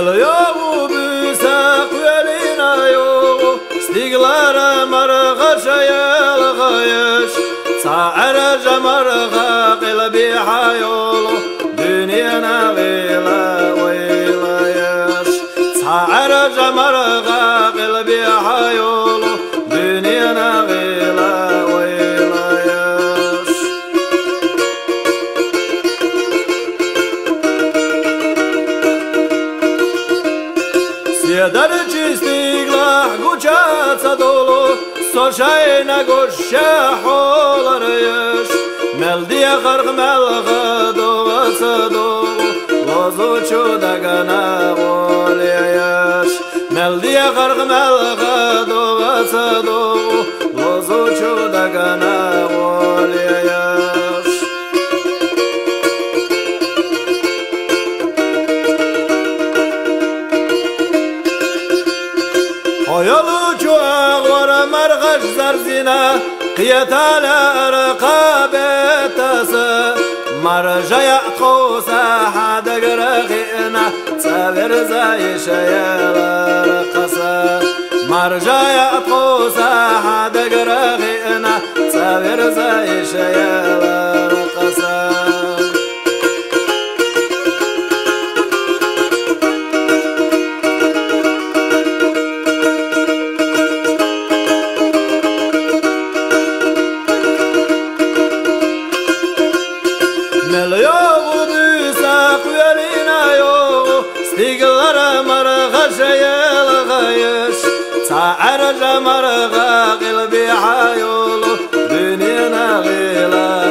مليو بساق ولينا يو استقلال مرغش يا الغيش سعر جمرغا قلبي حيولو دنيانا غيلا ويلا يش سعر جمرغا قلبي حيولو دنيانا غيلا ويلا يش سيدرجي استقلال قوچات دولو سوشاينا قوشا حولر يش ملدي غرق ملغ دوغة دوغ لوزو چو دقنا بولي يش ملدي غرق ملغ دوغة دوغ لوزو چو دقنا بولي يش Hayalü çoğ var marğaş zarzina Qiyatala rqabetası Marjaya qosa hadagırğina Sabir zayşayalar qasa Marjaya qosa hadagırğina Sabir zayşayalar qasa مليو بساق ولينا يو استقلال مرغش يا الغيش سعر جمرغا قلبي حيولو دنيانا غيلا